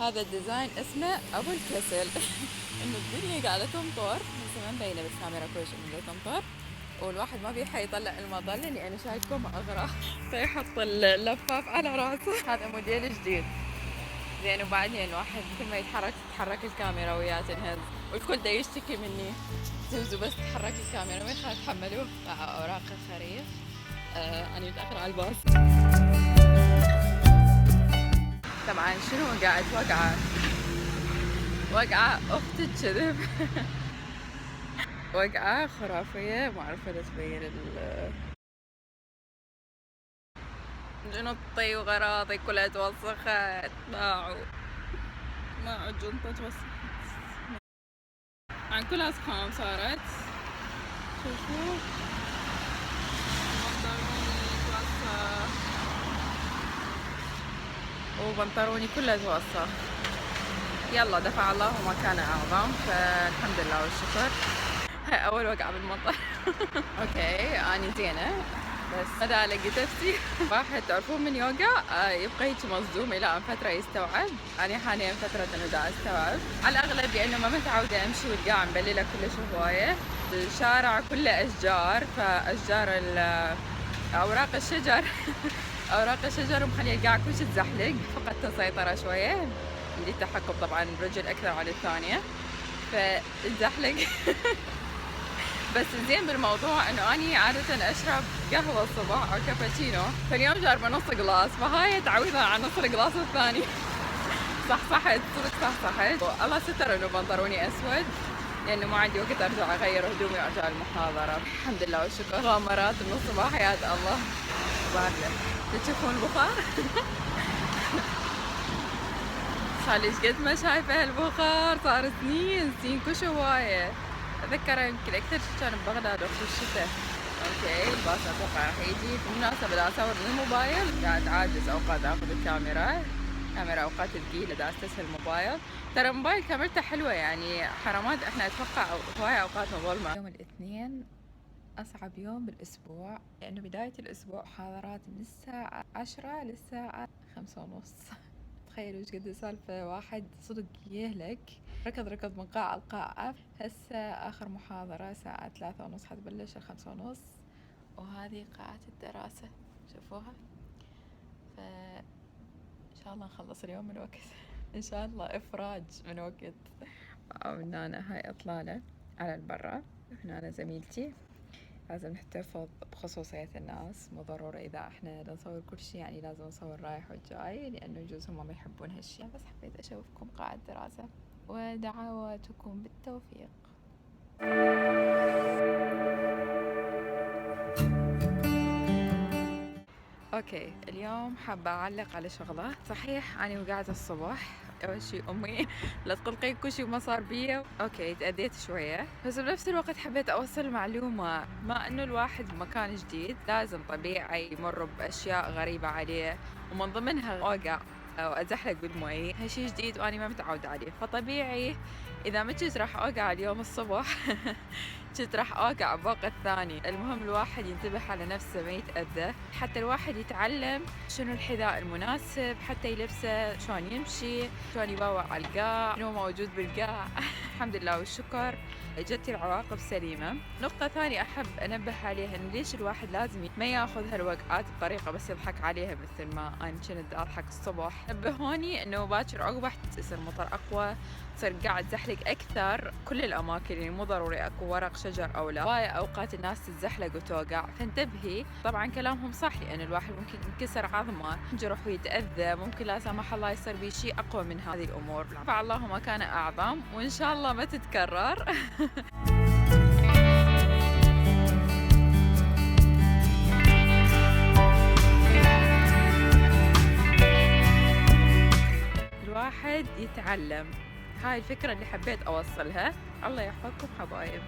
هذا الديزاين اسمه ابو الكسل. انه الدنيا قاعده تمطر بس ما مبينه بالكاميرا كلش انه تمطر، والواحد ما بيحي يطلع المظله لانه شايفكم اغرى فيحط اللفاف على راسه. هذا موديل جديد زين. وبعدين الواحد كل ما يتحرك تتحرك الكاميرا وياه تنهز، والكل دا يشتكي مني زوزو بس تحرك الكاميرا وين خلت تحملوه مع اوراق الخريف. انا متاخر على الباص. طبعا شنو قاعد وقعة أخت الكذب. وقعة خرافية ما أعرف إذا تبين جنطي وغراضي كلها توسخت، باعوا الجنطة توسخت عن كلها سخام صارت. شوفوا بنطلوني توسخ وبنطلوني كله توسخ. يلا دفع الله ما كان أعظم، فالحمد لله والشكر. هاي أول وقعة بالمطر. أوكي أنا زينة بس ماذا لقيت نفسي. واحد تعرفون من يوقع يبقى هيك مصدوم إلى أن فترة يستوعب. أنا حاليا فترة إنه دا أستوعب على الأغلب لأنه ما متعودة أمشي والقاع مبللة كلش هواية. الشارع كله أشجار، فأشجار أوراق الشجر أوراق الشجر مخلية القاع كلش تزحلق. فقدت السيطرة شوية، عندي تحكم طبعا برجل أكثر عن الثانية فتزحلق. بس الزين بالموضوع انه اني عادة اشرب قهوة الصبح او كابتشينو، فاليوم جاربة نص قلاص، فهاي تعويضا عن نص القلاص الثاني. صحصحت صرت صحصحت. الله ستر انه بنطلوني اسود لانه ما عندي وقت ارجع اغير هدومي وارجع المحاضرة. الحمد لله والشكر. غامرات من الصباح يا الله. بارده تشوفون البخار. صار لي قد ما شايفه البخار، صار سنين كل هوايه. اتذكر يمكن اكثر شيء كان ببغداد وقت الشتاء. اوكي الباص اتوقع راح يجي. بالمناسبه دا اصور من الموبايل، قاعد عاجز اوقات اخذ الكاميرا اوقات ثقيله دا استسهل الموبايل. ترى الموبايل كاميرته حلوه يعني حرامات احنا اتوقع هوايه اوقات مظلمه. يوم الاثنين اصعب يوم بالاسبوع لانه بدايه الاسبوع محاضرات من الساعه 10 للساعه 5:30. تخيلوا ايش قد سالفة واحد صدق يهلك. ركض من قاعة لقاعة. هسه آخر محاضرة الساعة 3:30 حتبلش 5:30، وهذه قاعة الدراسة شوفوها. إن شاء الله نخلص اليوم من وقت. إن شاء الله إفراج من وقت. وهنا هاي إطلالة على البرة. هنا زميلتي. لازم نحتفظ بخصوصية الناس، مو ضروري إذا إحنا نصور كل شيء يعني لازم نصور رايح وجاي، لأنه يجوز هم ما يحبون هالشيء. بس حبيت أشوفكم قاعة دراسة ودعواتكم بالتوفيق. اوكي اليوم حابة اعلق على شغلة. صحيح انا وقعت الصبح اول شيء امي لا تقلقين كل شيء ما صار بي. اوكي تأذيت شوية، بس بنفس الوقت حبيت اوصل معلومة. ما انه الواحد بمكان جديد لازم طبيعي يمر باشياء غريبة عليه، ومن ضمنها اوقع او ازحلق بالمي. هالشي جديد وانا ما متعودة عليه، فطبيعي اذا ما كنت راح اوقع اليوم الصبح كنت راح اوقع بوقت ثاني. المهم الواحد ينتبه على نفسه ما يتأذى، حتى الواحد يتعلم شنو الحذاء المناسب حتى يلبسه، شلون يمشي، شلون يبوع على القاع، شنو موجود بالقاع. الحمد لله والشكر جت العواقب سليمة. نقطة ثانية أحب أنبه عليها إن ليش الواحد لازم ما ياخذ هالوقعات بطريقة بس يضحك عليها، مثل ما أنا كنت أضحك الصبح. نبهوني إنه باكر عقبه يصير مطر أقوى، تصير قاعد تزحلق أكثر كل الأماكن، يعني مو ضروري أكو ورق شجر أو لا. هواية أوقات الناس تتزحلق وتوقع، فانتبهي. طبعا كلامهم صح لأن الواحد ممكن ينكسر عظمه، ينجرح ويتأذى، ممكن لا سمح الله يصير بيه شيء أقوى من هذه الأمور. فالله ما كان أعظم، وإن شاء الله ما تتكرر. الواحد يتعلم. هاي الفكرة اللي حبيت أوصلها. الله يحفظكم حبايب.